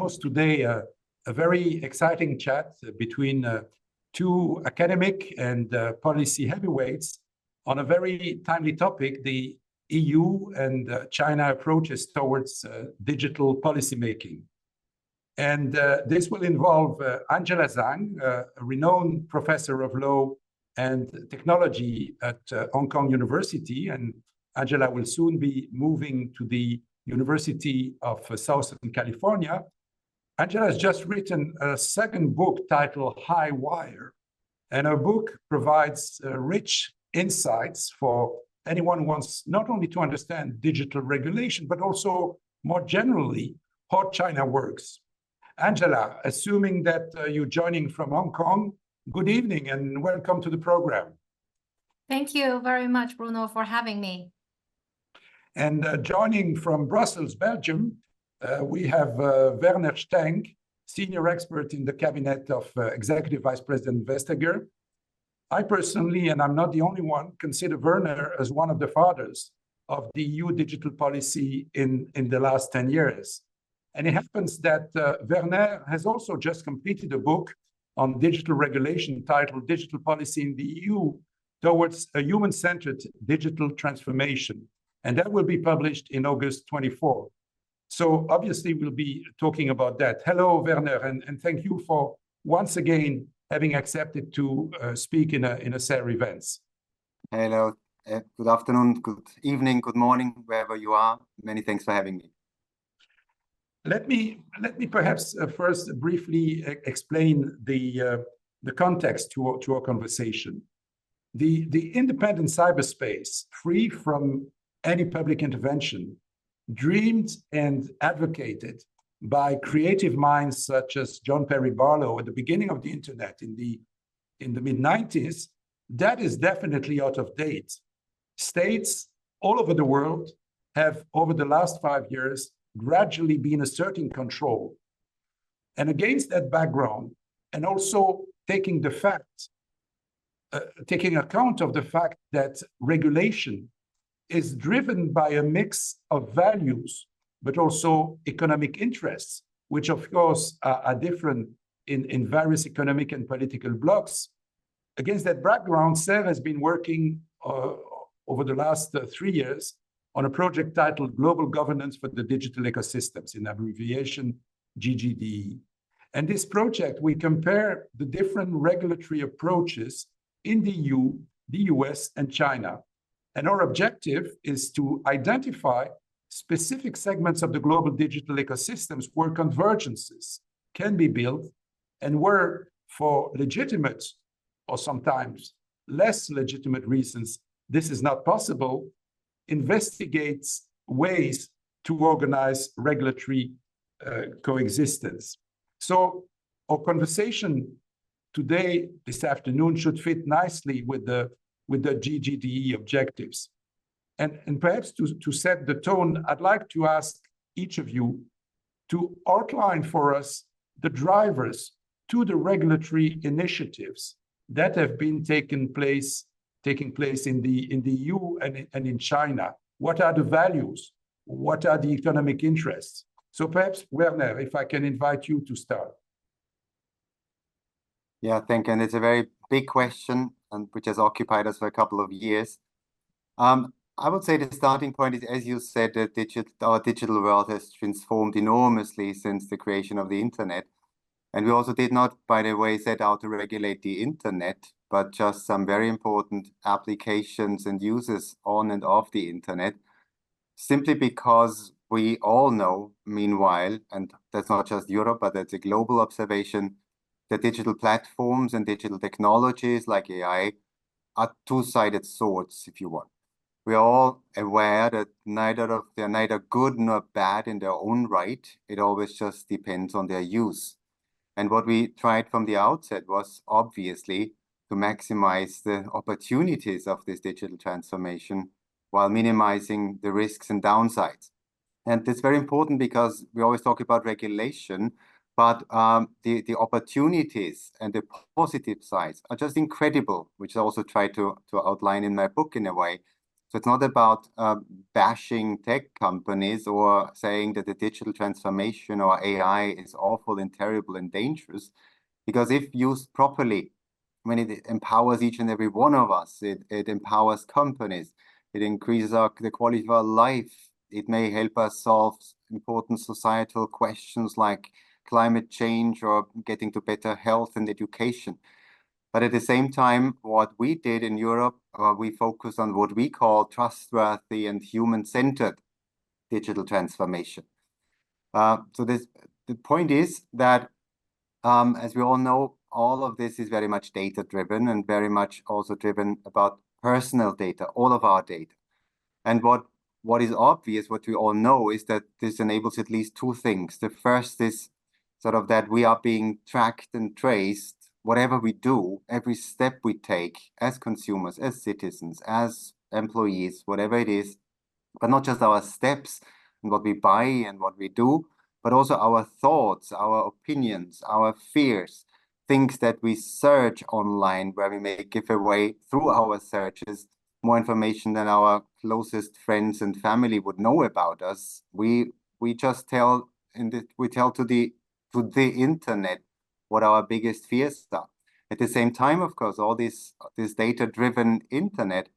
host today a very exciting chat between two academic and policy heavyweights on a very timely topic, the EU and China approaches towards digital policymaking. And this will involve Angela Zhang, a renowned professor of law and technology at Hong Kong University. And Angela will soon be moving to the University of Southern California. Angela has just written a second book titled High Wire. And her book provides rich insights for anyone who wants not only to understand digital regulation, but also more generally how China works. Angela, assuming that you're joining from Hong Kong, good evening and welcome to the program. Thank you very much, Bruno, for having me. And joining from Brussels, Belgium, we have Werner Stengg, senior expert in the cabinet of Executive Vice President Vestager. I personally, and I'm not the only one, consider Werner as one of the fathers of the EU digital policy in the last 10 years. And it happens that Werner has also just completed a book on digital regulation titled Digital Policy in the EU Towards a Human-Centered Digital Transformation. And that will be published in August 24. So obviously we'll be talking about that. Hello, Werner, and thank you for once again having accepted to speak in a CERRE events. Hello, good afternoon, good evening, good morning, wherever you are. Many thanks for having me. Let me perhaps first briefly explain the context to our conversation. The independent cyberspace, free from any public intervention, dreamed and advocated by creative minds such as John Perry Barlow at the beginning of the internet in the mid-90s, that is definitely out of date. States all over the world have, over the last 5 years, gradually been asserting control. And against that background, and also taking account of the fact that regulation is driven by a mix of values, but also economic interests, which of course are different in various economic and political blocks. Against that background, CERRE has been working over the last 3 years on a project titled Global Governance for the Digital Ecosystems, in abbreviation GGDE. And this project, we compare the different regulatory approaches in the EU, the US, and China. And our objective is to identify specific segments of the global digital ecosystems where convergences can be built and where, for legitimate or sometimes less legitimate reasons, this is not possible, investigates ways to organize regulatory coexistence. So our conversation today, this afternoon, should fit nicely with the GGDE objectives. And perhaps to set the tone, I'd like to ask each of you to outline for us the drivers to the regulatory initiatives that have been taking place in the EU and in China. What are the values? What are the economic interests? So perhaps, Werner, if I can invite you to start. Yeah, thank you. And it's a very big question, and which has occupied us for a couple of years. I would say the starting point is, as you said, that our digital world has transformed enormously since the creation of the internet. And we also did not, by the way, set out to regulate the internet, but just some very important applications and uses on and off the internet, simply because we all know, meanwhile, and that's not just Europe, but that's a global observation, that digital platforms and digital technologies like AI are two-sided swords, if you want. We are all aware that they're neither good nor bad in their own right. It always just depends on their use. And what we tried from the outset was obviously to maximize the opportunities of this digital transformation while minimizing the risks and downsides. And it's very important because we always talk about regulation, but the opportunities and the positive sides are just incredible, which I also try to outline in my book in a way. So it's not about bashing tech companies or saying that the digital transformation or AI is awful and terrible and dangerous, because if used properly, when it empowers each and every one of us, it empowers companies, it increases the quality of our life, it may help us solve important societal questions like climate change or getting to better health and education. But at the same time, what we did in Europe, we focused on what we call trustworthy and human-centered digital transformation. So the point is that, as we all know, all of this is very much data-driven and very much also driven about personal data, all of our data. And what is obvious, what we all know, is that this enables at least two things. The first is sort of that we are being tracked and traced. Whatever we do, every step we take as consumers, as citizens, as employees, whatever it is, but not just our steps and what we buy and what we do, but also our thoughts, our opinions, our fears, things that we search online, where we may give away through our searches more information than our closest friends and family would know about us. We just tell to the internet what our biggest fears are. At the same time, of course, all this data-driven internet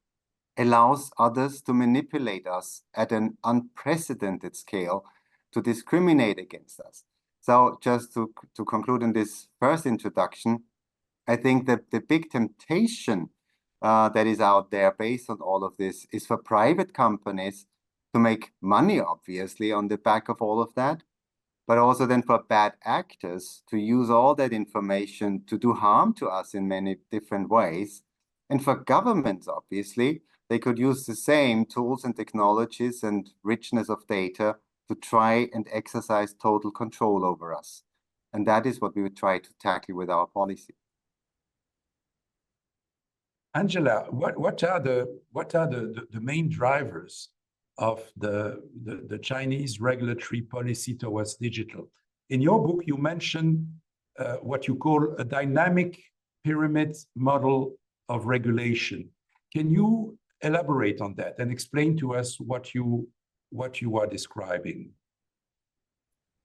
allows others to manipulate us at an unprecedented scale, to discriminate against us. So just to conclude in this first introduction, I think that the big temptation that is out there based on all of this is for private companies to make money, obviously, on the back of all of that, but also then for bad actors to use all that information to do harm to us in many different ways. And for governments, obviously, they could use the same tools and technologies and richness of data to try and exercise total control over us. And that is what we would try to tackle with our policy. Angela, what are the main drivers of the Chinese regulatory policy towards digital? In your book, you mention what you call a dynamic pyramid model of regulation. Can you elaborate on that and explain to us what you are describing?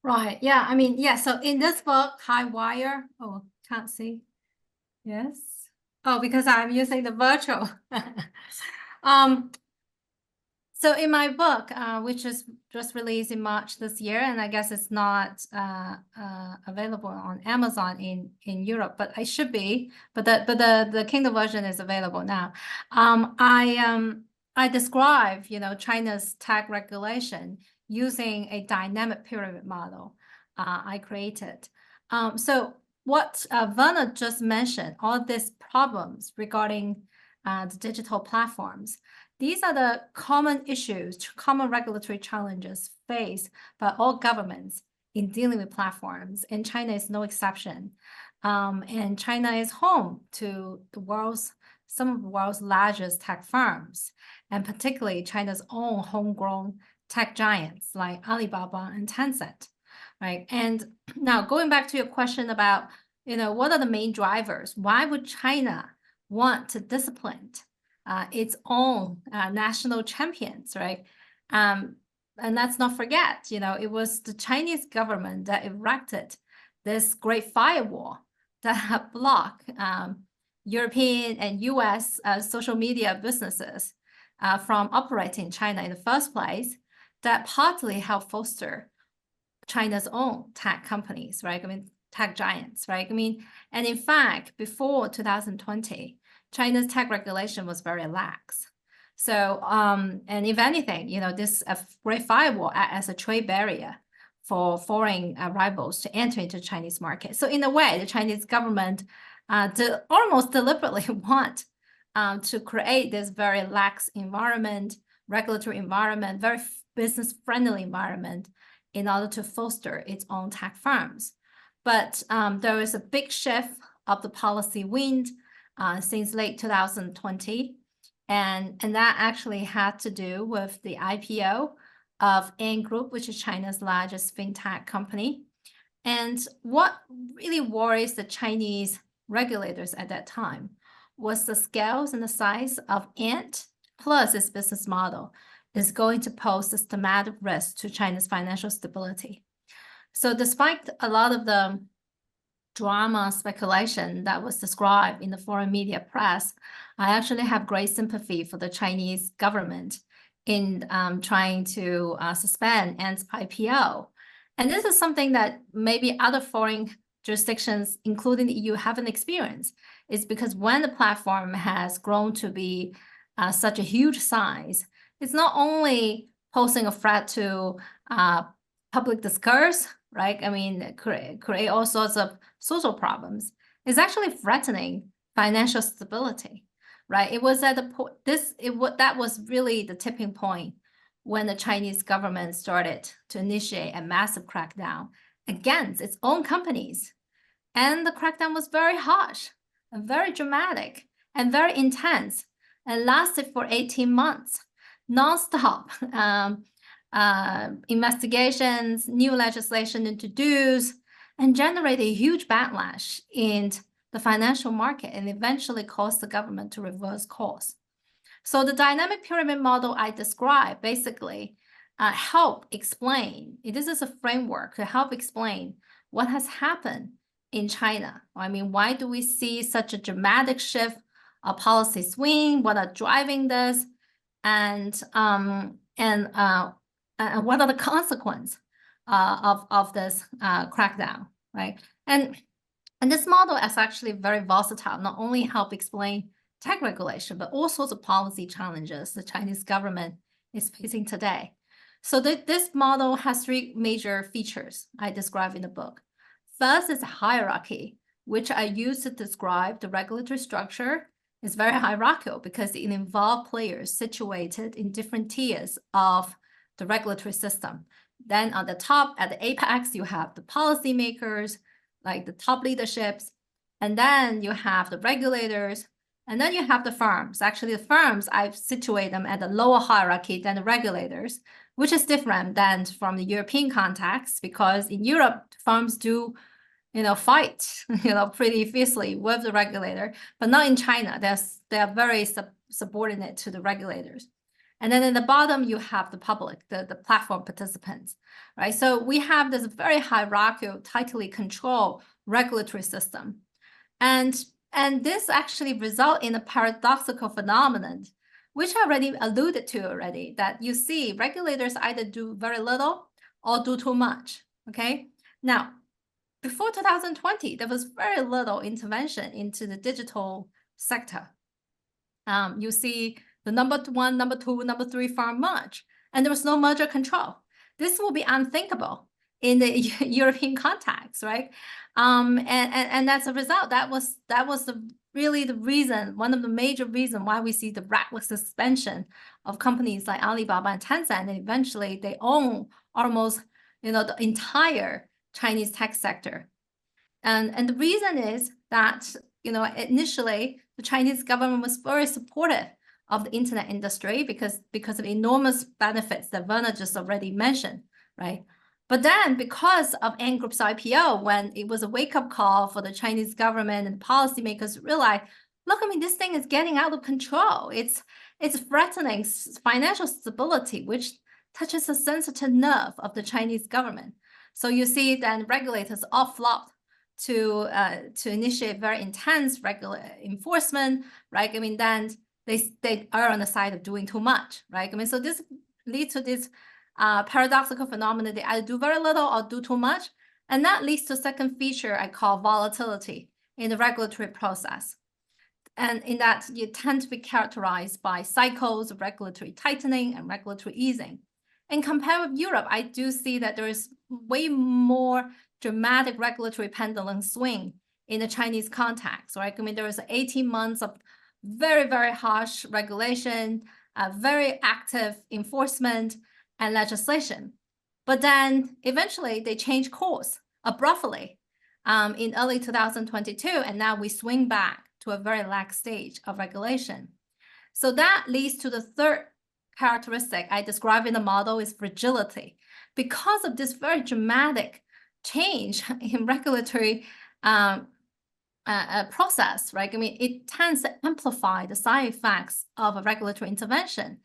Right. Yeah. I mean, yeah. So in this book, High Wire. Oh, can't see. Yes. Oh, because I'm using the virtual. So in my book, which is just released in March this year, and I guess it's not available on Amazon in Europe, but it should be. But the Kindle version is available now. I describe, China's tech regulation using a dynamic pyramid model I created. So what Werner just mentioned, all these problems regarding the digital platforms, these are the common issues, common regulatory challenges faced by all governments in dealing with platforms, and China is no exception. And China is home to some of the world's largest tech firms, and particularly China's own homegrown tech giants like Alibaba and Tencent, right? And now going back to your question about, what are the main drivers? Why would China want to discipline its own national champions, right? And let's not forget, it was the Chinese government that erected this great firewall that blocked European and US social media businesses from operating in China in the first place, that partly helped foster China's own tech companies, right? I mean, tech giants, right? I mean, and in fact, before 2020, China's tech regulation was very lax. So, and if anything, this great firewall as a trade barrier for foreign rivals to enter into Chinese market. So in a way, the Chinese government almost deliberately want to create this very lax environment, regulatory environment, very business-friendly environment in order to foster its own tech firms. But there is a big shift of the policy wind since late 2020. And that actually had to do with the IPO of Ant Group, which is China's largest fintech company. And what really worries the Chinese regulators at that time was the scales and the size of Ant plus its business model is going to pose systematic risk to China's financial stability. So despite a lot of the drama speculation that was described in the foreign media press, I actually have great sympathy for the Chinese government in trying to suspend Ant's IPO. And this is something that maybe other foreign jurisdictions, including the EU, haven't experienced. It's because when the platform has grown to be such a huge size, it's not only posing a threat to public discourse, right? I mean, create all sorts of social problems. It's actually threatening financial stability, right? It was at the point that was really the tipping point when the Chinese government started to initiate a massive crackdown against its own companies. And the crackdown was very harsh, and very dramatic, and very intense, and lasted for 18 months, nonstop. Investigations, new legislation introduced, and generated a huge backlash in the financial market, and eventually caused the government to reverse course. So the dynamic pyramid model I described basically help explain, this is a framework to help explain what has happened in China. I mean, why do we see such a dramatic shift of policy swing? What are driving this? And what are the consequences of this crackdown, right? And this model is actually very versatile, not only help explain tech regulation, but all sorts of policy challenges the Chinese government is facing today. So this model has three major features I describe in the book. First is a hierarchy, which I use to describe the regulatory structure. It's very hierarchical because it involves players situated in different tiers of the regulatory system. Then on the top, at the apex, you have the policymakers, like the top leaderships, and then you have the regulators, and then you have the firms. Actually, the firms, I situate them at the lower hierarchy than the regulators, which is different than from the European context, because in Europe, firms do, fight, pretty fiercely with the regulator, but not in China. They are very subordinate to the regulators. And then in the bottom, you have the public, the platform participants, right? So we have this very hierarchical, tightly controlled regulatory system. And this actually results in a paradoxical phenomenon, which I already alluded to already, that you see regulators either do very little or do too much, okay? Now, before 2020, there was very little intervention into the digital sector. You see the number 1, number 2, number 3 firm merge, and there was no merger control. This will be unthinkable in the European context, right? And as a result, that was really the reason, one of the major reasons why we see the rapid suspension of companies like Alibaba and Tencent, and eventually they own almost, the entire Chinese tech sector. And the reason is that, initially the Chinese government was very supportive of the internet industry because of enormous benefits that Werner just already mentioned, right? But then because of Ant Group's IPO, when it was a wake-up call for the Chinese government and policymakers to realize, look, this thing is getting out of control. It's threatening financial stability, which touches a sensitive nerve of the Chinese government. So you see then regulators all flopped to initiate very intense regular enforcement, right? Then they are on the side of doing too much, right? So this leads to this paradoxical phenomenon. They either do very little or do too much. And that leads to a second feature I call volatility in the regulatory process. And in that, you tend to be characterized by cycles of regulatory tightening and regulatory easing. And compared with Europe, I do see that there is way more dramatic regulatory pendulum swing in the Chinese context, right? There was 18 months of very, very harsh regulation, very active enforcement and legislation. But then eventually they changed course abruptly in early 2022, and now we swing back to a very lax stage of regulation. So that leads to the third characteristic I describe in the model is fragility. Because of this very dramatic change in regulatory process, right? I mean, it tends to amplify the side effects of a regulatory intervention.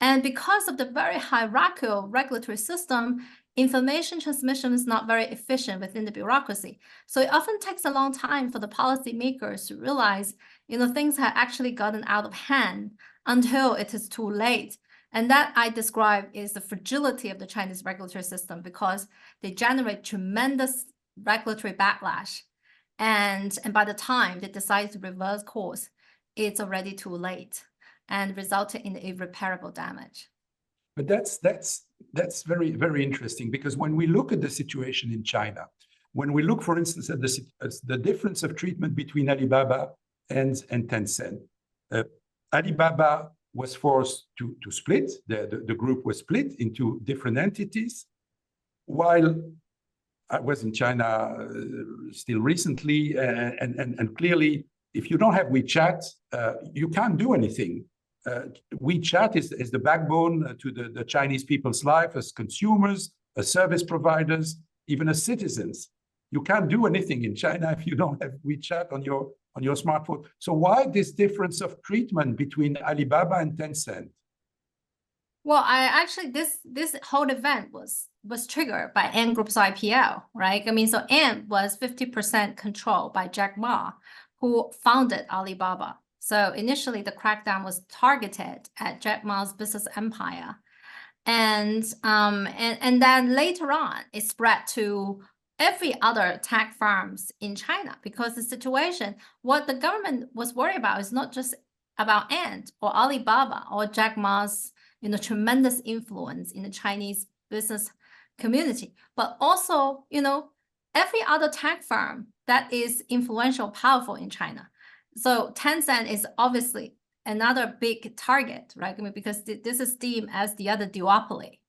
And because of the very hierarchical regulatory system, information transmission is not very efficient within the bureaucracy. So it often takes a long time for the policymakers to realize, things have actually gotten out of hand until it is too late. And that I describe is the fragility of the Chinese regulatory system, because they generate tremendous regulatory backlash. And by the time they decide to reverse course, it's already too late and resulting in irreparable damage. But that's very, very interesting, because when we look at the situation in China, when we look, for instance, at the difference of treatment between Alibaba and Tencent, Alibaba was forced to split. The group was split into different entities, while I was in China still recently, and clearly, if you don't have WeChat, you can't do anything. WeChat is the backbone to the Chinese people's life as consumers, as service providers, even as citizens. You can't do anything in China if you don't have WeChat on your smartphone. So why this difference of treatment between Alibaba and Tencent? Well, this whole event was triggered by Ant Group's IPO, right? I mean, so Ant was 50% controlled by Jack Ma, who founded Alibaba. So initially, the crackdown was targeted at Jack Ma's business empire, and then later on, it spread to every other tech firms in China, because the situation, what the government was worried about is not just about Ant or Alibaba or Jack Ma's tremendous influence in the Chinese business community, but also every other tech firm that is influential, powerful in China. So Tencent is obviously another big target, right? I mean, because this is deemed as the other duopoly.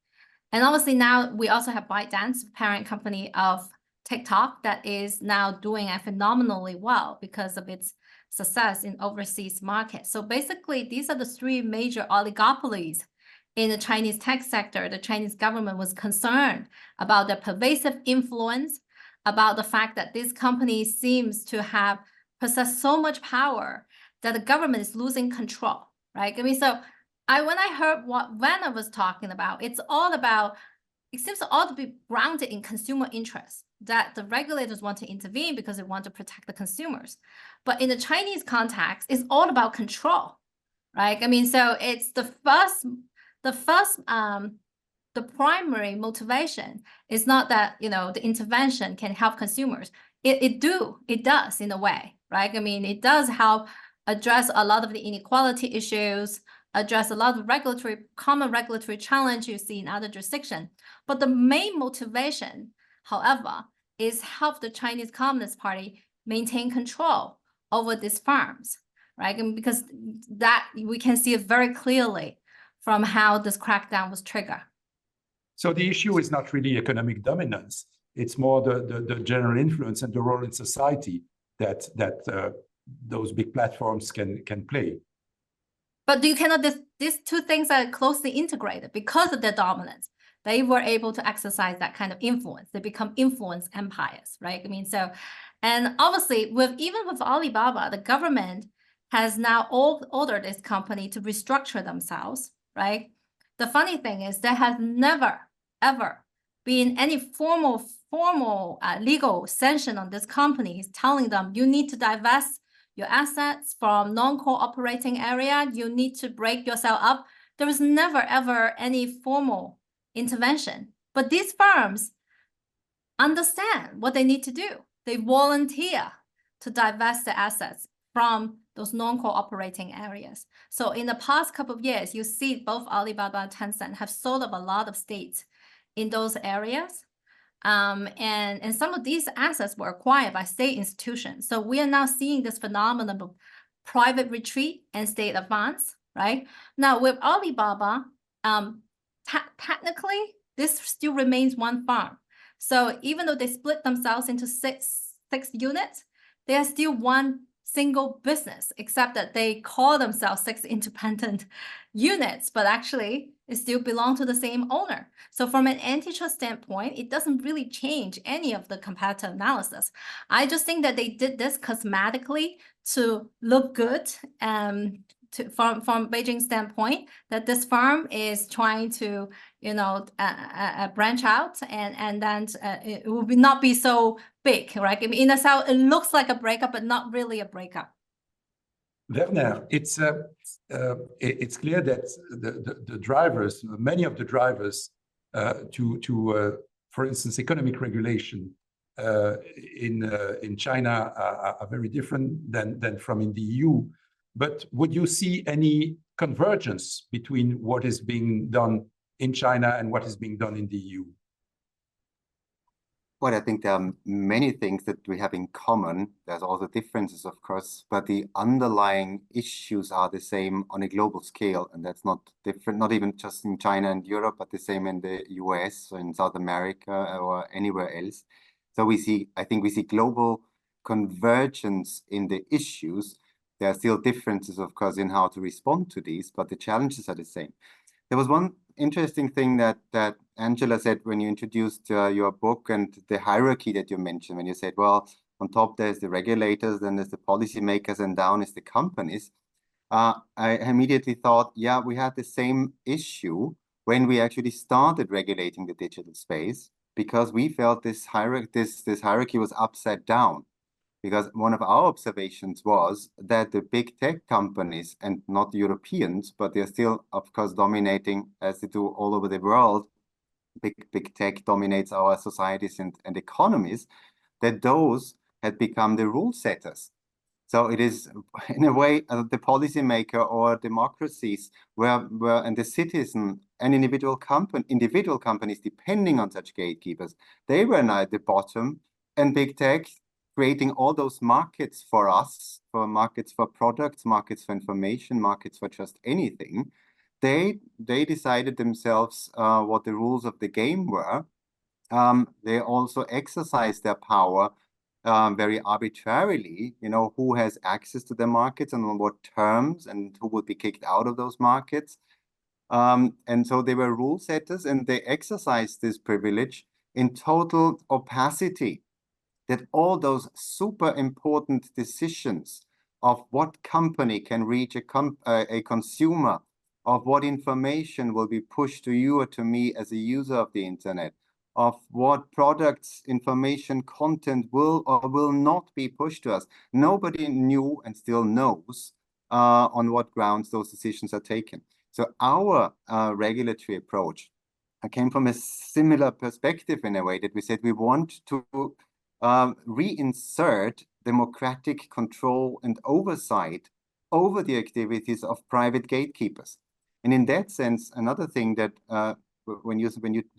And obviously now we also have ByteDance, parent company of TikTok, that is now doing phenomenally well because of its success in overseas markets. So basically, these are the three major oligopolies in the Chinese tech sector. The Chinese government was concerned about the pervasive influence, about the fact that this company seems to have possess so much power that the government is losing control, right? I mean, so when I heard what Werner was talking about, it seems to all to be grounded in consumer interests, that the regulators want to intervene because they want to protect the consumers. But in the Chinese context, it's all about control, right? I mean, so it's the primary motivation is not that, the intervention can help consumers. It does in a way, right? I mean, it does help address a lot of the inequality issues, address a lot of common regulatory challenge you see in other jurisdictions. But the main motivation, however, is help the Chinese Communist Party maintain control over these firms, right? And because that we can see it very clearly from how this crackdown was triggered. So the issue is not really economic dominance. It's more the general influence and the role in society that those big platforms can play. But you cannot, these two things are closely integrated because of their dominance. They were able to exercise that kind of influence. They become influence empires, right? I mean, so, and obviously even with Alibaba, the government has now ordered this company to restructure themselves, right? The funny thing is there has never, ever been any formal legal sanction on this company telling them you need to divest your assets from non-core operating area, you need to break yourself up. There was never, ever any formal intervention. But these firms understand what they need to do. They volunteer to divest the assets from those non-core operating areas. So in the past couple of years, you see both Alibaba and Tencent have sold up a lot of stakes in those areas. And some of these assets were acquired by state institutions. So we are now seeing this phenomenon of private retreat and state advance, right? Now with Alibaba, technically, this still remains one firm. So even though they split themselves into six units, they are still one single business, except that they call themselves 6 independent units, but actually it still belong to the same owner. So from an antitrust standpoint, it doesn't really change any of the competitive analysis. I just think that they did this cosmetically to look good, from Beijing's standpoint, that this firm is trying to, branch out, and then it will not be so big, right? I mean, in the South, it looks like a breakup, but not really a breakup. Werner, it's clear that the drivers, many of the drivers for instance, economic regulation in China are very different than from in the EU. But would you see any convergence between what is being done in China and what is being done in the EU? Well, I think there are many things that we have in common. There's also differences, of course, but the underlying issues are the same on a global scale, and that's not different, not even just in China and Europe, but the same in the US or in South America or anywhere else. So I think we see global convergence in the issues. There are still differences, of course, in how to respond to these, but the challenges are the same. There was one interesting thing that Angela said when you introduced your book and the hierarchy that you mentioned, when you said, well, on top there's the regulators, then there's the policymakers, and down is the companies. I immediately thought, yeah, we had the same issue when we actually started regulating the digital space, because we felt this hierarchy was upside down. Because one of our observations was that the big tech companies, and not Europeans, but they're still, of course, dominating, as they do all over the world, big tech dominates our societies and economies, that those had become the rule setters. So it is, in a way, the policymaker or democracies and the citizen and individual companies depending on such gatekeepers, they were now at the bottom, and big tech creating all those markets for us, for markets for products, markets for information, markets for just anything. They decided themselves what the rules of the game were. They also exercised their power very arbitrarily, who has access to the markets and on what terms, and who would be kicked out of those markets. And so they were rule setters, and they exercised this privilege in total opacity, that all those super important decisions of what company can reach a consumer, of what information will be pushed to you or to me as a user of the internet, of what products, information, content will or will not be pushed to us. Nobody knew and still knows on what grounds those decisions are taken. So our regulatory approach came from a similar perspective, in a way, that we said we want to reinsert democratic control and oversight over the activities of private gatekeepers. And in that sense, another thing that when you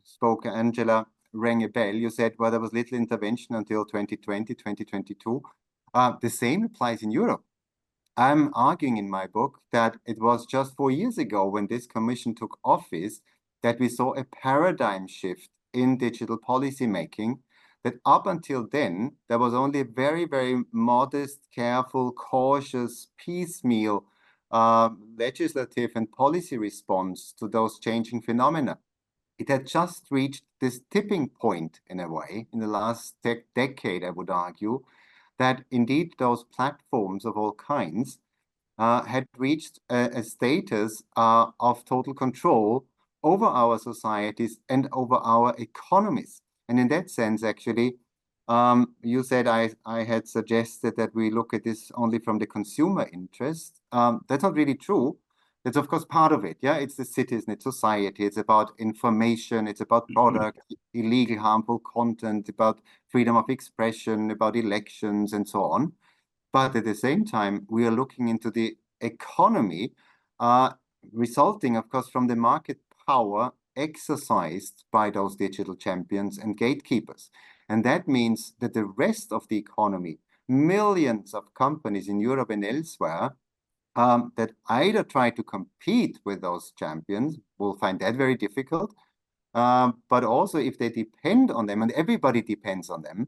spoke, Angela, rang a bell, you said, well, there was little intervention until 2020, 2022. The same applies in Europe. I'm arguing in my book that it was just 4 years ago, when this commission took office, that we saw a paradigm shift in digital policy making, that up until then, there was only a very, very modest, careful, cautious, piecemeal legislative and policy response to those changing phenomena. It had just reached this tipping point, in a way, in the last decade, I would argue, that indeed those platforms of all kinds had reached a status of total control over our societies and over our economies. And in that sense, actually, you said I had suggested that we look at this only from the consumer interest. That's not really true. That's, of course, part of it. Yeah, it's the citizen, it's society, it's about information, it's about product, illegal, harmful content, about freedom of expression, about elections, and so on. But at the same time, we are looking into the economy, resulting, of course, from the market power exercised by those digital champions and gatekeepers. And that means that the rest of the economy, millions of companies in Europe and elsewhere, that either try to compete with those champions will find that very difficult, but also if they depend on them, and everybody depends on them,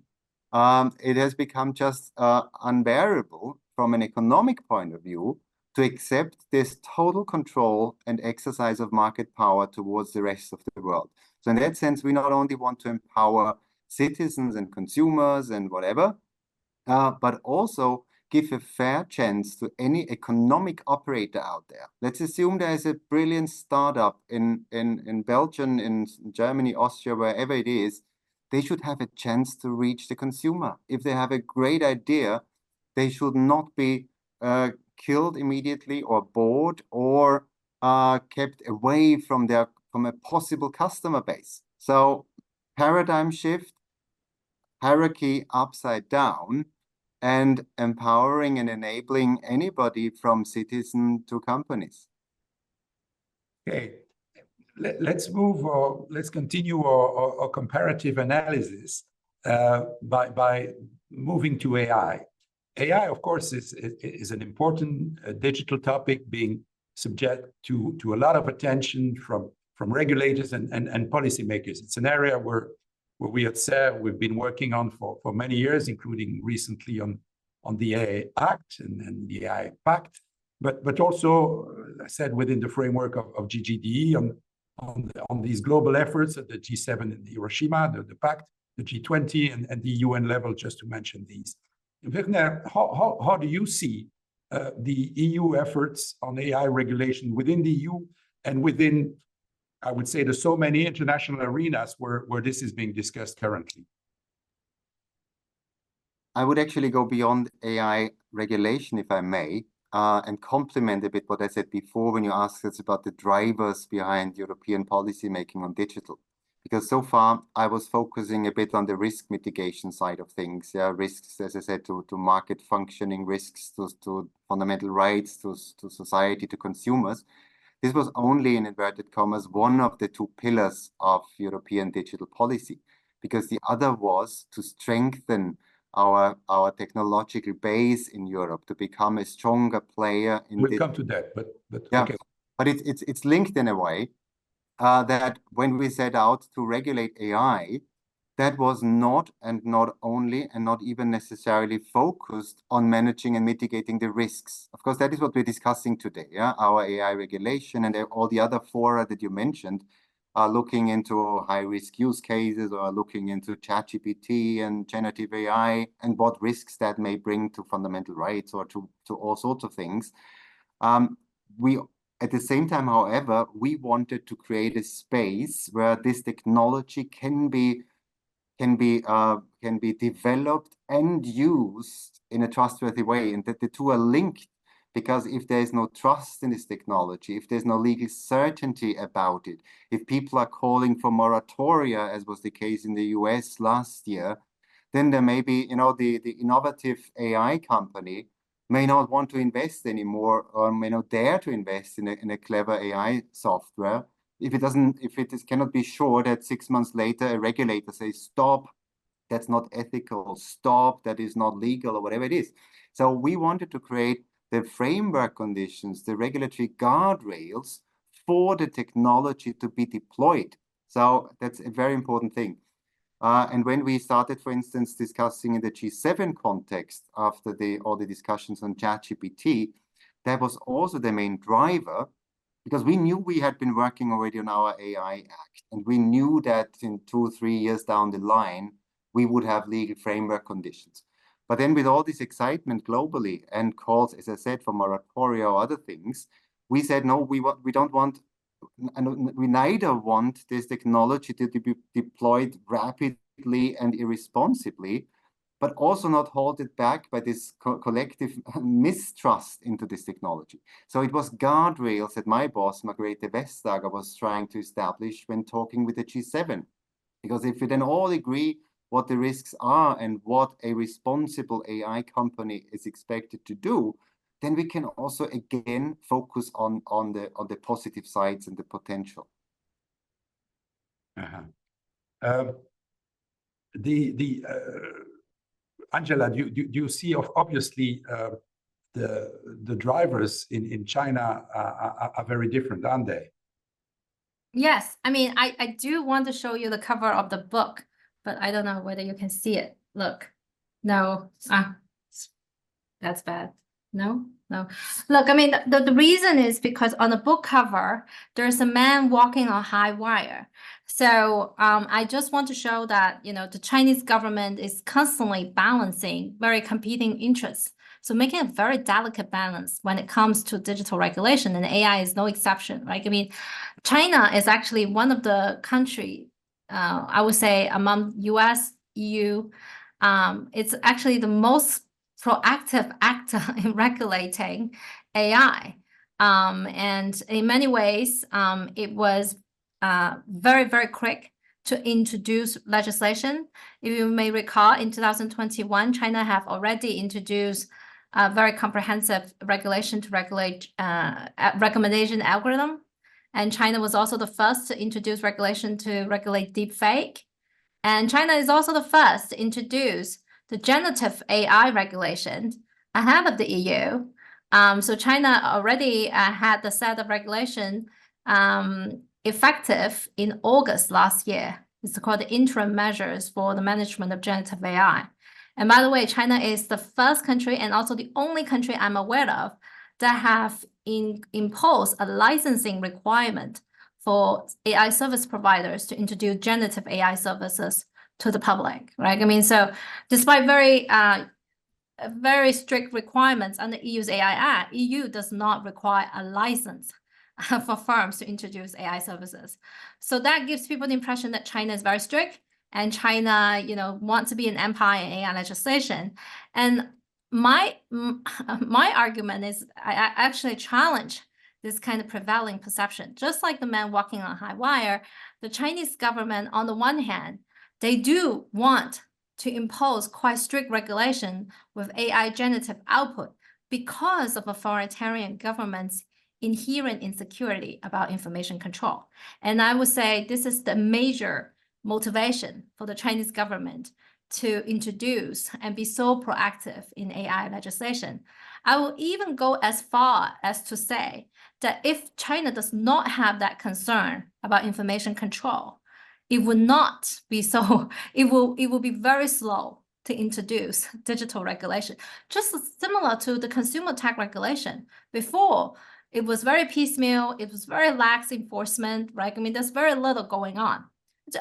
it has become just unbearable from an economic point of view, to accept this total control and exercise of market power towards the rest of the world. So in that sense, we not only want to empower citizens and consumers and whatever, but also give a fair chance to any economic operator out there. Let's assume there is a brilliant startup in Belgium, in Germany, Austria, wherever it is. They should have a chance to reach the consumer. If they have a great idea, they should not be killed immediately or bought or kept away from a possible customer base. So paradigm shift, hierarchy upside down, and empowering and enabling anybody from citizen to companies. Okay, let's move, or let's continue our comparative analysis by moving to AI. AI, of course, is an important digital topic being subject to a lot of attention from regulators and policymakers. It's an area where we at CERRE, we've been working on for many years, including recently on the AI Act and the AI Pact, but also, I said, within the framework of GGDE on these global efforts at the G7 in Hiroshima, the Pact, the G20, and the UN level, just to mention these. Werner, how do you see the EU efforts on AI regulation within the EU and within, I would say, there's so many international arenas where this is being discussed currently? I would actually go beyond AI regulation, if I may, and complement a bit what I said before when you asked us about the drivers behind European policy making on digital. Because so far I was focusing a bit on the risk mitigation side of things. Yeah, risks, as I said, to market functioning, risks to fundamental rights, to society, to consumers. This was only, in inverted commas, one of the two pillars of European digital policy, because the other was to strengthen our technological base in Europe, to become a stronger player in We'll come to that, but yeah, okay. But it's linked in a way that when we set out to regulate AI, that was not only and not even necessarily focused on managing and mitigating the risks. Of course, that is what we're discussing today. Yeah, our AI regulation and all the other fora that you mentioned are looking into high-risk use cases or are looking into ChatGPT and generative AI and what risks that may bring to fundamental rights or to all sorts of things. At the same time, however, we wanted to create a space where this technology can be developed and used in a trustworthy way, and that the two are linked. Because if there is no trust in this technology, if there's no legal certainty about it, if people are calling for moratoria, as was the case in the US last year, then there may be, the innovative AI company may not want to invest anymore or may not dare to invest in a clever AI software if it cannot be sure that 6 months later a regulator says, stop, that's not ethical, stop, that is not legal, or whatever it is. So we wanted to create the framework conditions, the regulatory guardrails for the technology to be deployed. So that's a very important thing. And when we started, for instance, discussing in the G7 context after all the discussions on ChatGPT, that was also the main driver, because we knew we had been working already on our AI Act, and we knew that in 2 or 3 years down the line, we would have legal framework conditions. But then with all this excitement globally and calls, as I said, for moratoria or other things, we said, no, we don't want, and we neither want this technology to be deployed rapidly and irresponsibly, but also not hold it back by this collective mistrust into this technology. So it was guardrails that my boss, Margrethe Vestager, was trying to establish when talking with the G7. Because if we then all agree what the risks are and what a responsible AI company is expected to do, then we can also again focus on the positive sides and the potential. Angela, do you see obviously the drivers in China are very different, aren't they? Yes, I mean, I do want to show you the cover of the book, but I don't know whether you can see it. Look, no, that's bad. No, no. Look, I mean, the reason is because on the book cover, there's a man walking on high wire. So I just want to show that, you know, the Chinese government is constantly balancing very competing interests. So making a very delicate balance when it comes to digital regulation, and AI is no exception, right? I mean, China is actually one of the country, I would say among US, EU, it's actually the most proactive actor in regulating AI. And in many ways, it was very, very quick to introduce legislation. If you may recall, in 2021, China have already introduced a very comprehensive regulation to regulate recommendation algorithm. And China was also the first to introduce regulation to regulate deepfake. And China is also the first to introduce the generative AI regulation ahead of the EU. So China already had the set of regulation effective in August last year. It's called the interim measures for the management of generative AI. And by the way, China is the first country and also the only country I'm aware of that have imposed a licensing requirement for AI service providers to introduce generative AI services to the public, right? I mean, so despite very strict requirements under EU's AI Act, EU does not require a license for firms to introduce AI services. So that gives people the impression that China is very strict and China, you know, wants to be an empire in AI legislation. And my argument is I actually challenge this kind of prevailing perception. Just like the man walking on high wire, the Chinese government, on the one hand, they do want to impose quite strict regulation with AI generative output because of authoritarian government's inherent insecurity about information control. And I would say this is the major motivation for the Chinese government to introduce and be so proactive in AI legislation. I will even go as far as to say that if China does not have that concern about information control, it would not be so, it will be very slow to introduce digital regulation, just similar to the consumer tech regulation. Before, it was very piecemeal, it was very lax enforcement, right? I mean, there's very little going on.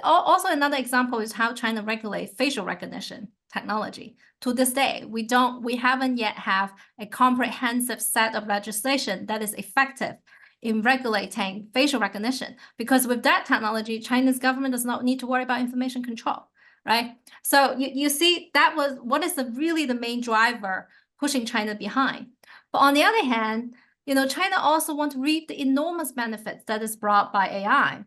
Also, another example is how China regulates facial recognition technology. To this day, we haven't yet have a comprehensive set of legislation that is effective in regulating facial recognition, because with that technology, China's government does not need to worry about information control, right? So you see, that was what is really the main driver pushing China behind. But on the other hand, you know, China also wants to reap the enormous benefits that is brought by AI.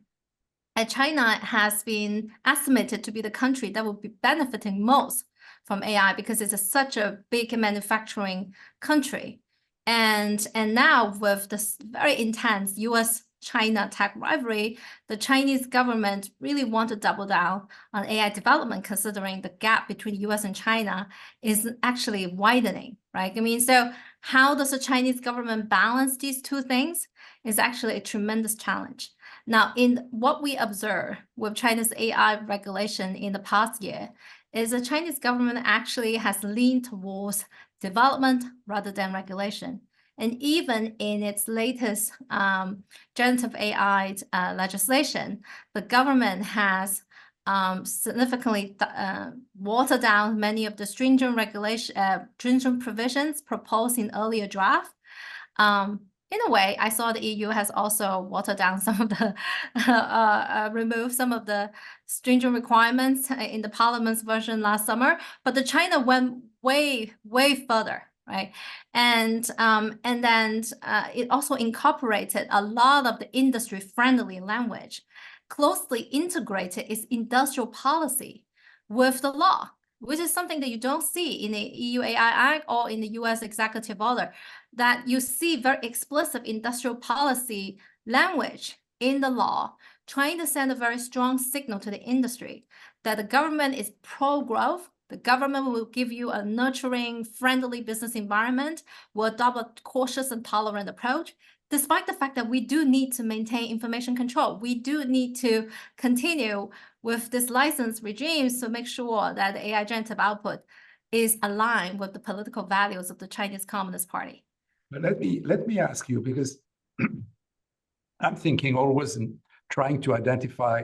And China has been estimated to be the country that will be benefiting most from AI because it's such a big manufacturing country. And now with this very intense US-China tech rivalry, the Chinese government really want to double down on AI development, considering the gap between US and China is actually widening, right? I mean, so how does the Chinese government balance these two things is actually a tremendous challenge. Now, in what we observe with China's AI regulation in the past year is the Chinese government actually has leaned towards development rather than regulation. And even in its latest generative AI legislation, the government has significantly watered down many of the stringent provisions proposed in earlier draft. In a way, I saw the EU has also watered down some of the, removed some of the stringent requirements in the parliament's version last summer, but the China went way, way further, right? And then it also incorporated a lot of the industry-friendly language, closely integrated its industrial policy with the law, which is something that you don't see in the EU AI Act or in the US executive order, that you see very explicit industrial policy language in the law, trying to send a very strong signal to the industry that the government is pro-growth, the government will give you a nurturing, friendly business environment, will adopt a cautious and tolerant approach, despite the fact that we do need to maintain information control. We do need to continue with this license regimes to make sure that the AI generative output is aligned with the political values of the Chinese Communist Party. But let me ask you, because I'm thinking always in trying to identify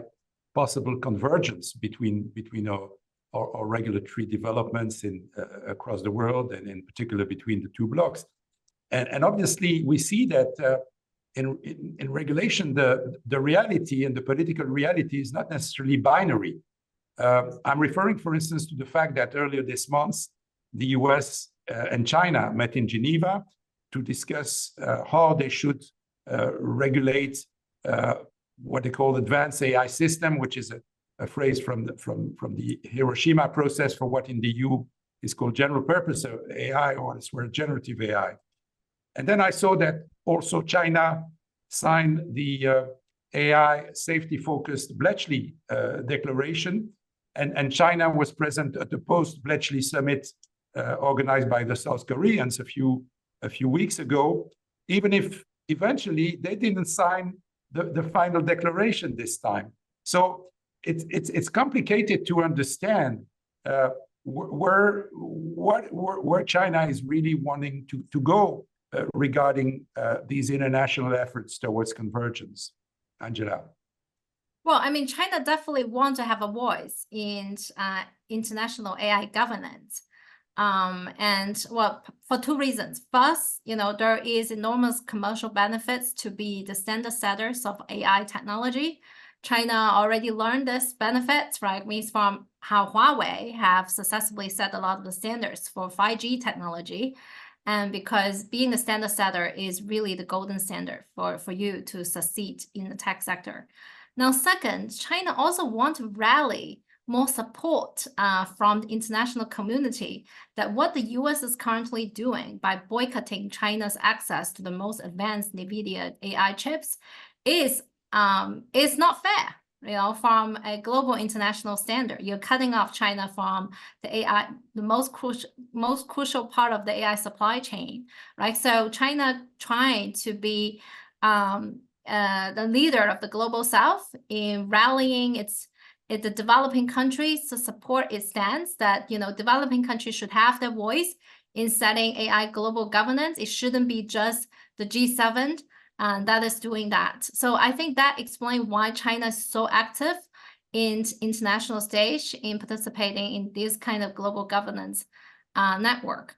possible convergence between our regulatory developments across the world, and in particular between the two blocks. And obviously we see that in regulation, the reality and the political reality is not necessarily binary. I'm referring, for instance, to the fact that earlier this month, the US and China met in Geneva to discuss how they should regulate what they call advanced AI system, which is a phrase from the Hiroshima process for what in the EU is called general purpose AI, or elsewhere generative AI. And then I saw that also China signed the AI safety-focused Bletchley Declaration, and China was present at the post-Bletchley summit organized by the South Koreans a few weeks ago, even if eventually they didn't sign the final declaration this time. So it's complicated to understand where China is really wanting to go regarding these international efforts towards convergence. Angela. Well, I mean, China definitely wants to have a voice in international AI governance. And well, for two reasons. First, there is enormous commercial benefits to be the standard setters of AI technology. China already learned this benefits, right? Means from how Huawei have successfully set a lot of the standards for 5G technology. And because being a standard setter is really the golden standard for you to succeed in the tech sector. Now, second, China also wants to rally more support from the international community that what the US is currently doing by boycotting China's access to the most advanced NVIDIA AI chips is not fair. From a global international standard, you're cutting off China from the AI, the most crucial part of the AI supply chain, right? So China trying to be the leader of the global South in rallying the developing countries to support its stance that developing countries should have their voice in setting AI global governance. It shouldn't be just the G7 that is doing that. So I think that explains why China is so active in international stage in participating in this kind of global governance network.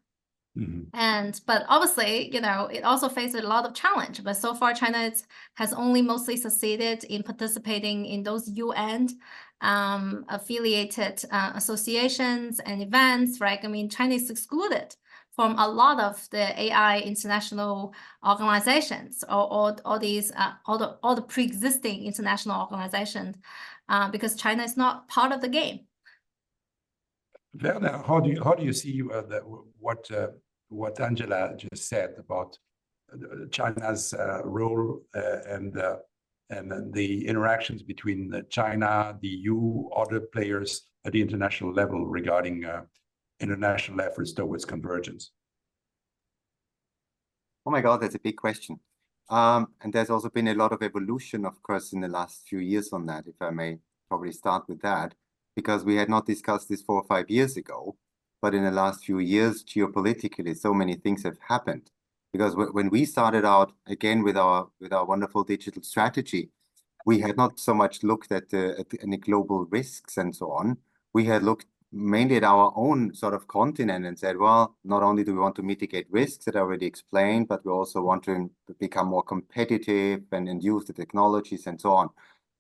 Mm-hmm. But obviously, it also faces a lot of challenge. But so far, China has only mostly succeeded in participating in those UN affiliated associations and events, right? I mean, China is excluded from a lot of the AI international organizations, or all the pre-existing international organizations, because China is not part of the game. Werner, how do you see what Angela just said about China's role and the interactions between China, the EU, other players at the international level regarding international efforts towards convergence? Oh my God, that's a big question. And there's also been a lot of evolution, of course, in the last few years on that, if I may probably start with that, because we had not discussed this 4 or 5 years ago. But in the last few years, geopolitically, so many things have happened. Because when we started out again with our wonderful digital strategy, we had not so much looked at any global risks and so on. We had looked mainly at our own sort of continent and said, well, not only do we want to mitigate risks that I already explained, but we also want to become more competitive and use the technologies and so on.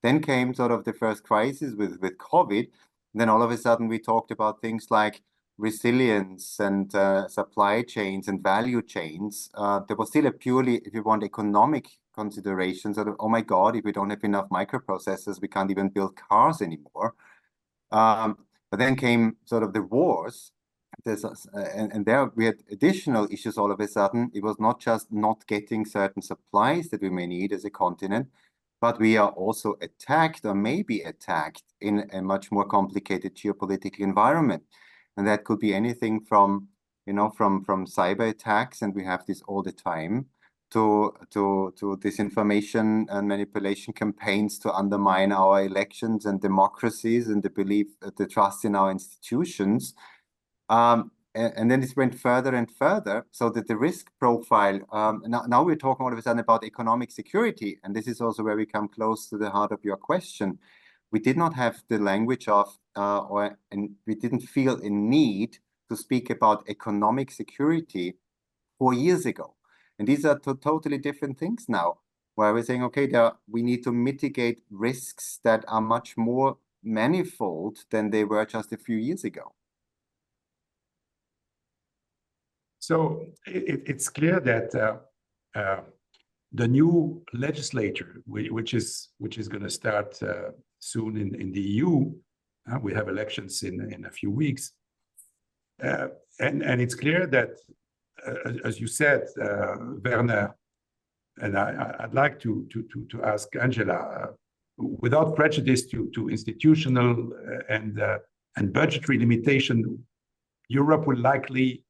Then came sort of the first crisis with COVID. Then all of a sudden we talked about things like resilience and supply chains and value chains. There was still a purely, if you want, economic consideration, sort of, oh my God, if we don't have enough microprocessors, we can't even build cars anymore. But then came sort of the wars, and there we had additional issues all of a sudden. It was not just not getting certain supplies that we may need as a continent, but we are also attacked or maybe attacked in a much more complicated geopolitical environment. And that could be anything from cyber attacks, and we have this all the time, to disinformation and manipulation campaigns to undermine our elections and democracies and the trust in our institutions. and then this went further and further, so that the risk profile, now we're talking all of a sudden about economic security, and this is also where we come close to the heart of your question. We did not have the language of, and we didn't feel a need to speak about economic security 4 years ago. And these are totally different things now, where we're saying, okay, we need to mitigate risks that are much more manifold than they were just a few years ago. So it's clear that the new legislature, which is going to start soon in the EU, we have elections in a few weeks, and it's clear that, as you said, Werner, and I'd like to ask Angela, without prejudice to institutional and budgetary limitation, Europe will likely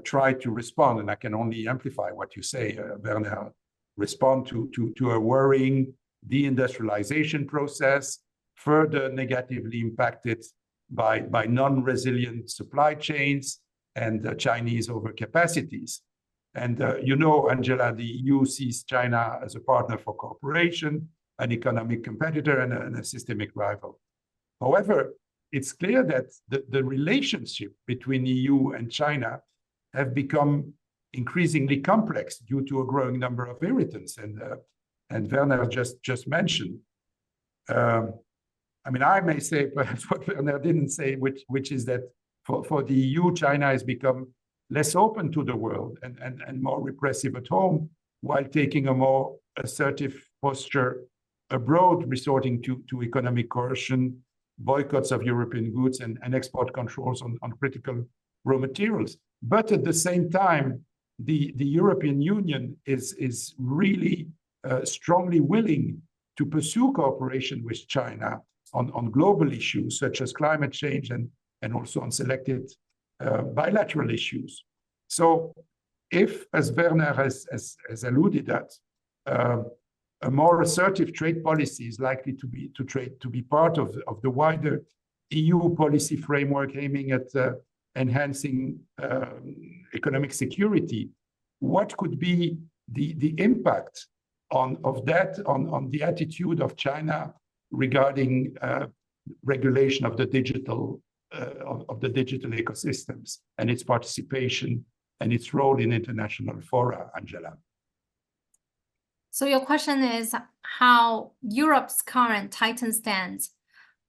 try to respond, and I can only amplify what you say, Werner, respond to a worrying deindustrialization process, further negatively impacted by non-resilient supply chains and Chinese overcapacities. And you know, Angela, the EU sees China as a partner for cooperation, an economic competitor, and a systemic rival. However, it's clear that the relationship between EU and China have become increasingly complex due to a growing number of irritants, and Werner just mentioned. I mean, I may say perhaps what Werner didn't say, which is that for the EU, China has become less open to the world and more repressive at home, while taking a more assertive posture abroad, resorting to economic coercion, boycotts of European goods, and export controls on critical raw materials. But at the same time, the European Union is really strongly willing to pursue cooperation with China on global issues such as climate change and also on selected bilateral issues. So if, as Werner has alluded at, a more assertive trade policy is likely to be part of the wider EU policy framework aiming at enhancing economic security, what could be the impact of that on the attitude of China regarding regulation of the digital ecosystems and its participation and its role in international fora, Angela? So your question is how Europe's current tightened stance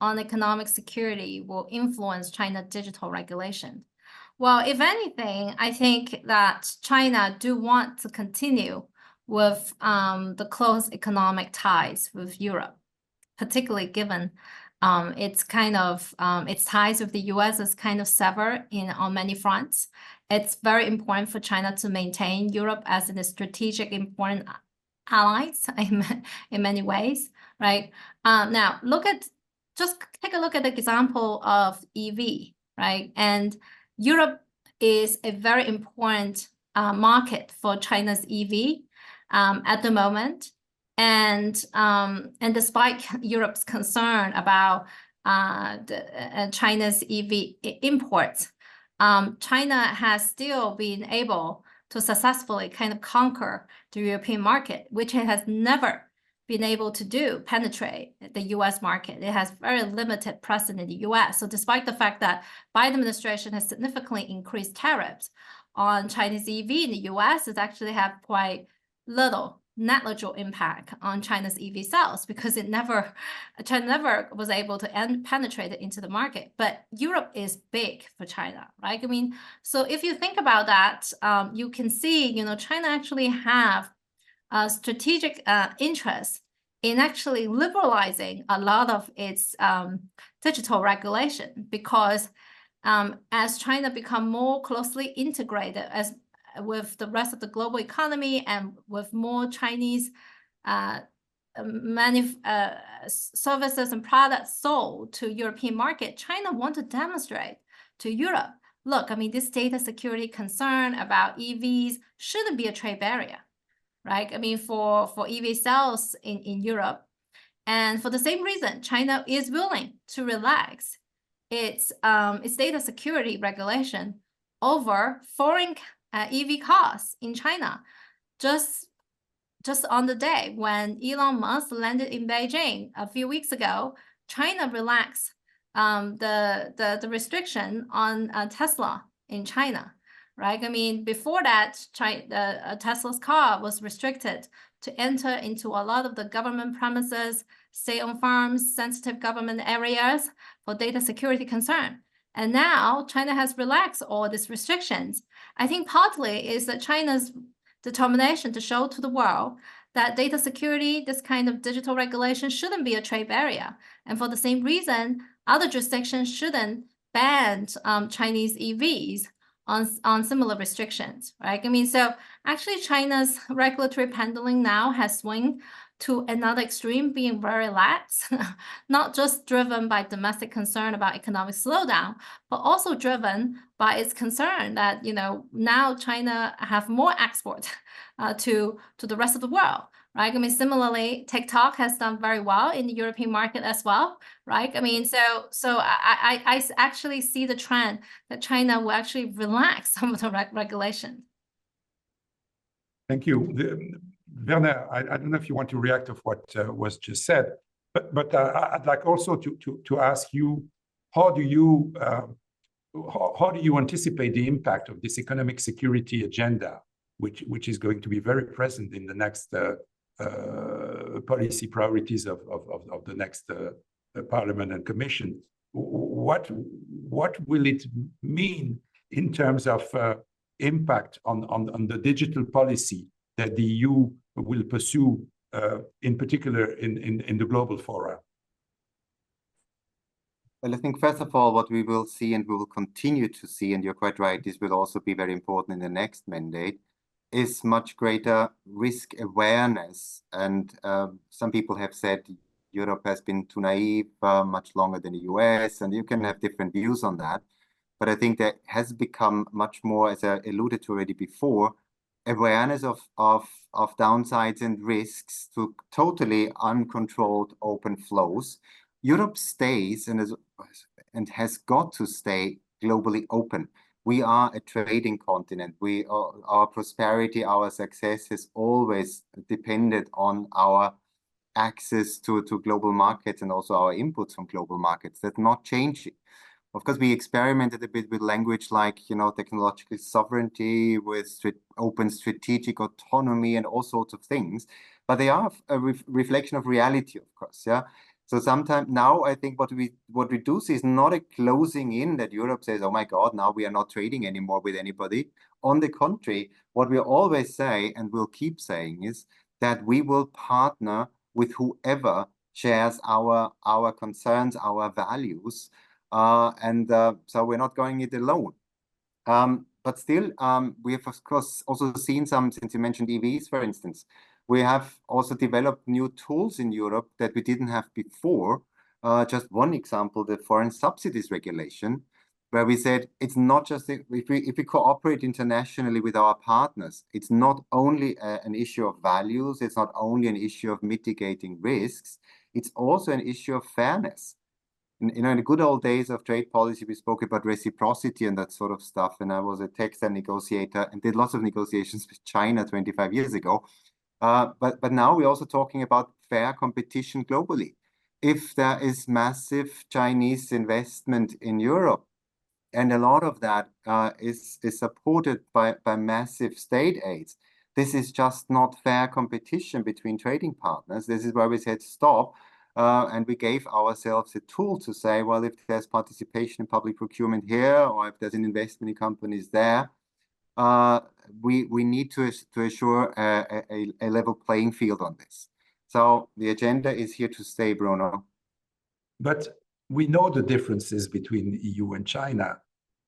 on economic security will influence China's digital regulation. Well, if anything, I think that China do want to continue with the close economic ties with Europe, particularly given its ties with the US is kind of severed on many fronts. It's very important for China to maintain Europe as a strategic important allies in many ways, right? Now, just take a look at the example of EV, right? And Europe is a very important market for China's EV at the moment. And despite Europe's concern about China's EV imports, China has still been able to successfully kind of conquer the European market, which it has never been able to do, penetrate the US market. It has very limited presence in the US. So despite the fact that Biden administration has significantly increased tariffs on Chinese EV in the US, it actually have quite little negligible impact on China's EV sales because China never was able to penetrate it into the market. But Europe is big for China, right? I mean, so if you think about that, you can see, China actually have a strategic interest in actually liberalizing a lot of its digital regulation because as China become more closely integrated with the rest of the global economy and with more Chinese services and products sold to European market, China want to demonstrate to Europe, look, I mean, this data security concern about EVs shouldn't be a trade barrier, right? I mean, for EV sales in Europe. And for the same reason, China is willing to relax its data security regulation over foreign EV cars in China. Just on the day when Elon Musk landed in Beijing a few weeks ago, China relaxed the restriction on Tesla in China, right? I mean, before that, Tesla's car was restricted to enter into a lot of the government premises, stay on farms, sensitive government areas for data security concern. And now China has relaxed all these restrictions. I think partly is that China's determination to show to the world that data security, this kind of digital regulation shouldn't be a trade barrier. And for the same reason, other jurisdictions shouldn't ban Chinese EVs on similar restrictions, right? I mean, so actually China's regulatory pendulum now has swung to another extreme, being very lax, not just driven by domestic concern about economic slowdown, but also driven by its concern that, you know, now China have more export to the rest of the world, right? I mean, similarly, TikTok has done very well in the European market as well, right? I mean, so I actually see the trend that China will actually relax some of the regulations. Thank you. Werner, I don't know if you want to react to what was just said, but I'd like also to ask you, how do you anticipate the impact of this economic security agenda, which is going to be very present in the next policy priorities of the next Parliament and Commission? What will it mean in terms of impact on the digital policy that the EU will pursue, in particular in the global fora? Well, I think first of all, what we will see and we will continue to see, and you're quite right, this will also be very important in the next mandate, is much greater risk awareness. And some people have said Europe has been too naive much longer than the US, and you can have different views on that. But I think that has become much more, as I alluded to already before, awareness of downsides and risks to totally uncontrolled open flows. Europe stays and has got to stay globally open. We are a trading continent. Our prosperity, our success has always depended on our access to global markets and also our inputs from global markets. That's not changing. Of course, we experimented a bit with language like, you know, technological sovereignty, with open strategic autonomy and all sorts of things. But they are a reflection of reality, of course, yeah? So sometimes now I think what we do see is not a closing in that Europe says, oh my God, now we are not trading anymore with anybody. On the contrary, what we always say and will keep saying is that we will partner with whoever shares our concerns, our values. So we're not going it alone. But still, we have, of course, also seen some, since you mentioned EVs, for instance, we have also developed new tools in Europe that we didn't have before. Just one example, the foreign subsidies regulation, where we said it's not just, if we cooperate internationally with our partners, it's not only an issue of values, it's not only an issue of mitigating risks, it's also an issue of fairness. You know, in the good old days of trade policy, we spoke about reciprocity and that sort of stuff. And I was a textile negotiator and did lots of negotiations with China 25 years ago. But now we're also talking about fair competition globally. If there is massive Chinese investment in Europe, and a lot of that is supported by massive state aids, this is just not fair competition between trading partners. This is where we said stop. And we gave ourselves a tool to say, well, if there's participation in public procurement here, or if there's an investment in companies there, we need to assure a level playing field on this. So the agenda is here to stay, Bruno. But we know the differences between the EU and China.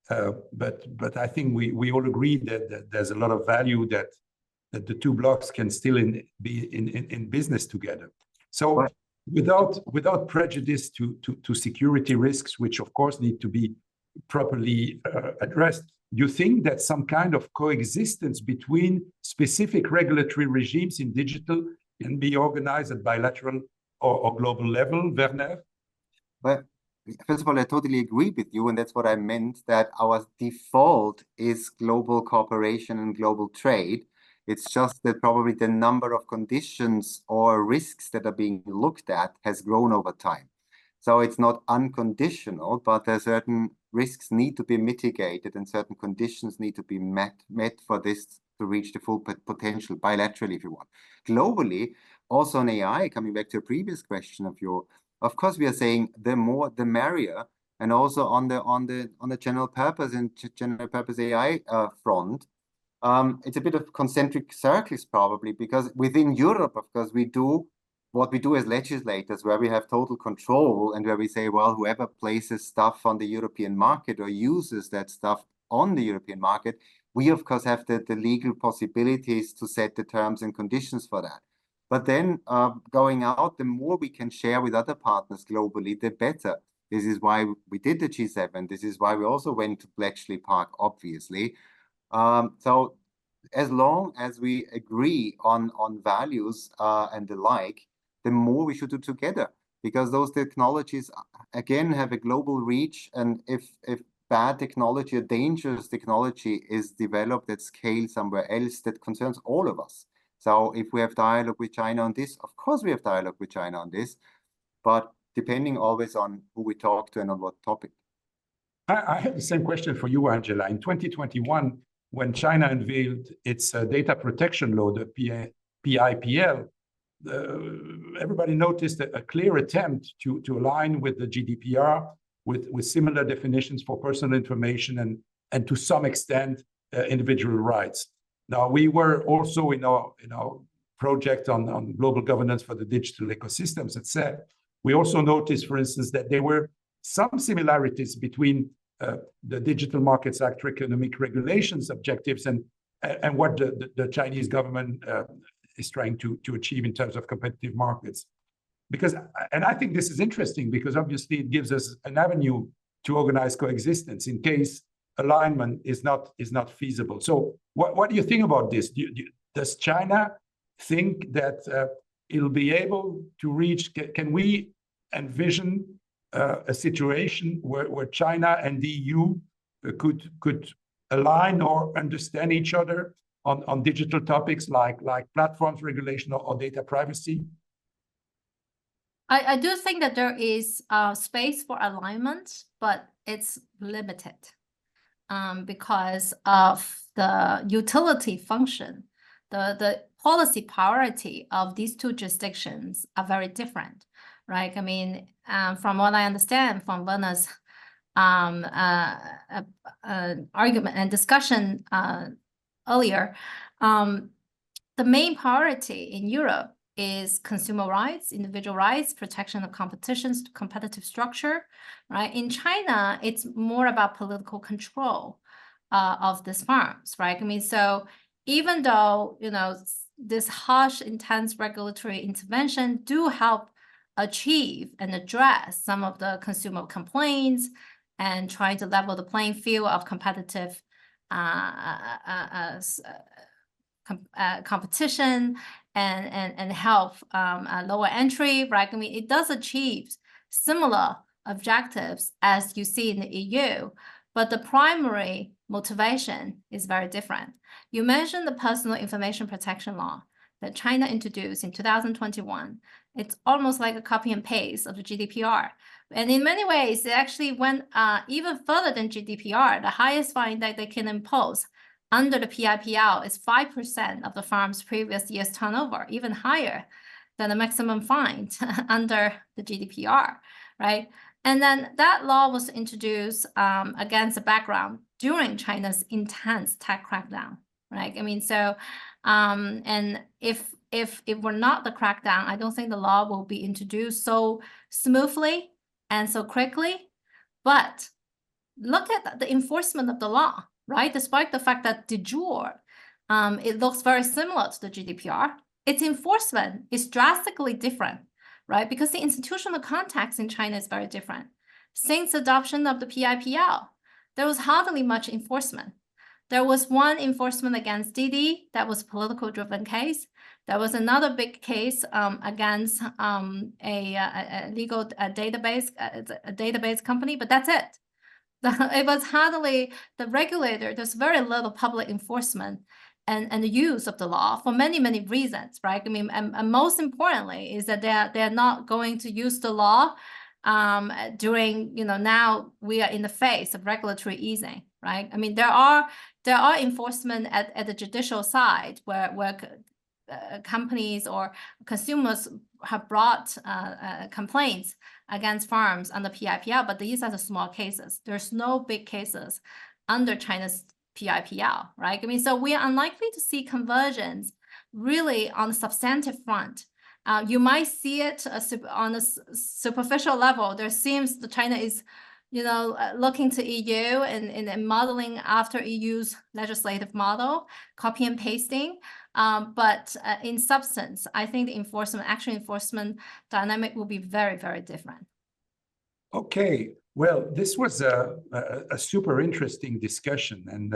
But I think we all agree that there's a lot of value that the two blocs can still be in business together. So. Right. Without prejudice to security risks, which of course need to be properly addressed, do you think that some kind of coexistence between specific regulatory regimes in digital can be organized at bilateral or global level, Werner? Well, first of all, I totally agree with you, and that's what I meant, that our default is global cooperation and global trade. It's just that probably the number of conditions or risks that are being looked at has grown over time. So it's not unconditional, but there are certain risks need to be mitigated and certain conditions need to be met for this to reach the full potential bilaterally, if you want. Globally, also on AI, coming back to a previous question of yours, of course, we are saying the more, the merrier, and also on the general purpose and general purpose AI front. It's a bit of concentric circles probably, because within Europe, of course, we do what we do as legislators, where we have total control and where we say, well, whoever places stuff on the European market or uses that stuff on the European market, we of course have the legal possibilities to set the terms and conditions for that. But then going out, the more we can share with other partners globally, the better. This is why we did the G7. This is why we also went to Bletchley Park, obviously. So as long as we agree on values and the like, the more we should do together, because those technologies, again, have a global reach. And if bad technology or dangerous technology is developed at scale somewhere else, that concerns all of us. So if we have dialogue with China on this, of course we have dialogue with China on this, but depending always on who we talk to and on what topic. I have the same question for you, Angela. In 2021, when China unveiled its data protection law, the PIPL, everybody noticed a clear attempt to align with the GDPR, with similar definitions for personal information and to some extent individual rights. Now, we were also in our project on global governance for the digital ecosystems at CERRE. We also noticed, for instance, that there were some similarities between the Digital Markets Act economic regulations objectives and what the Chinese government is trying to achieve in terms of competitive markets. And I think this is interesting because obviously it gives us an avenue to organize coexistence in case alignment is not feasible. So what do you think about this? Does China think that it'll be able to reach, can we envision a situation where China and the EU could align or understand each other on digital topics like platforms regulation or data privacy? I do think that there is space for alignment, but it's limited because of the utility function. The policy priority of these two jurisdictions are very different, right? I mean, from what I understand from Werner's argument and discussion earlier, the main priority in Europe is consumer rights, individual rights, protection of competitions, competitive structure, right? In China, it's more about political control of these firms, right? I mean, so even though, this harsh, intense regulatory intervention do help achieve and address some of the consumer complaints and trying to level the playing field of competitive competition and help lower entry, right? I mean, it does achieve similar objectives as you see in the EU, but the primary motivation is very different. You mentioned the personal information protection law that China introduced in 2021. It's almost like a copy and paste of the GDPR. And in many ways, it actually went even further than GDPR. The highest fine that they can impose under the PIPL is 5% of the firm's previous year's turnover, even higher than the maximum fine under the GDPR, right? And then that law was introduced against the background during China's intense tech crackdown, right? I mean, so, and if it were not the crackdown, I don't think the law will be introduced so smoothly and so quickly. But look at the enforcement of the law, right? Despite the fact that de jure, it looks very similar to the GDPR, its enforcement is drastically different, right? Because the institutional context in China is very different. Since adoption of the PIPL, there was hardly much enforcement. There was one enforcement against Didi that was a political-driven case. There was another big case against a legal database company, but that's it. It was hardly the regulator. There's very little public enforcement and the use of the law for many, many reasons, right? I mean, and most importantly is that they're not going to use the law during, now we are in the phase of regulatory easing, right? I mean, there are enforcement at the judicial side where companies or consumers have brought complaints against firms under PIPL, but these are the small cases. There's no big cases under China's PIPL, right? I mean, so we are unlikely to see convergence really on the substantive front. You might see it on a superficial level. There seems that China is, looking to EU and modeling after EU's legislative model, copy and pasting. But in substance, I think the actual enforcement dynamic will be very, very different. Okay, well, this was a super interesting discussion, and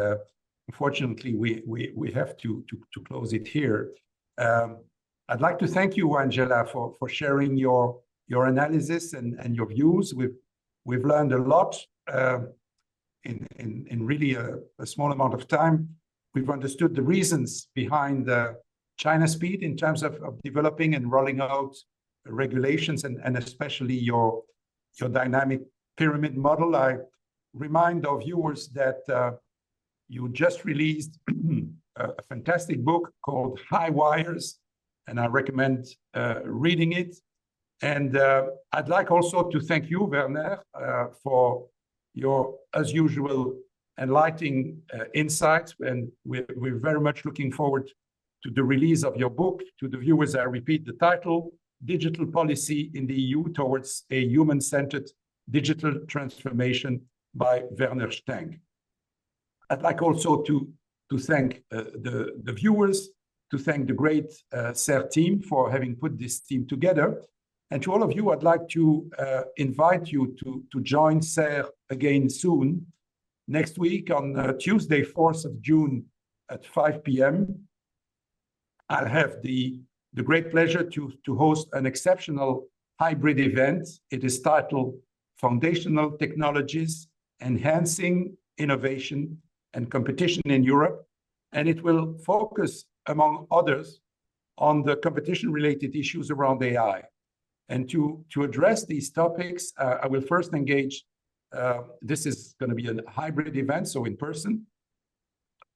unfortunately, we have to close it here. I'd like to thank you, Angela, for sharing your analysis and your views. We've learned a lot in really a small amount of time. We've understood the reasons behind China's speed in terms of developing and rolling out regulations, and especially your dynamic pyramid model. I remind our viewers that you just released a fantastic book called High Wires, and I recommend reading it. And I'd like also to thank you, Werner, for your, as usual, enlightening insights. And we're very much looking forward to the release of your book. To the viewers, I repeat the title: Digital Policy in the EU Towards a Human-Centered Digital Transformation by Werner Stengg. I'd like also to thank the viewers, to thank the great CERRE team for having put this team together. And to all of you, I'd like to invite you to join CERRE again soon. Next week on Tuesday, 4th of June at 5 p.m. I'll have the great pleasure to host an exceptional hybrid event. It is titled Foundational Technologies Enhancing Innovation and Competition in Europe. And it will focus, among others, on the competition-related issues around AI. And to address these topics, I will first engage, this is going to be a hybrid event, so in person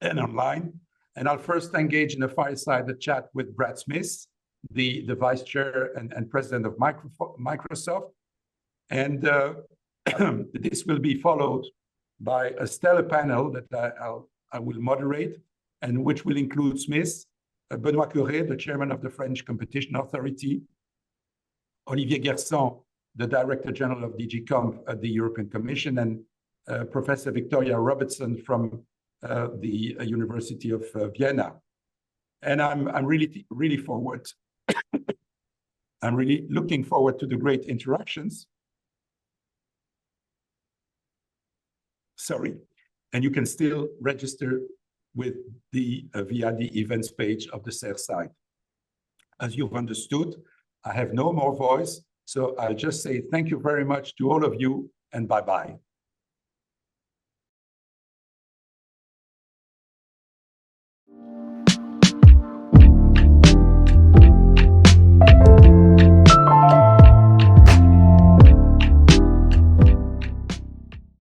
and online. And I'll first engage in a fireside chat with Brad Smith, the vice chair and president of Microsoft. And this will be followed by a stellar panel that I will moderate, and which will include Smith, Benoît Cœuré, the chairman of the French Competition Authority, Olivier Guerson, the Director General of DG Comp at the European Commission, and Professor Victoria Robertson from the University of Vienna. And I'm really forward. I'm really looking forward to the great interactions. Sorry. And you can still register with via the events page of the CERRE site. As you've understood, I have no more voice, so I'll just say thank you very much to all of you, and bye-bye.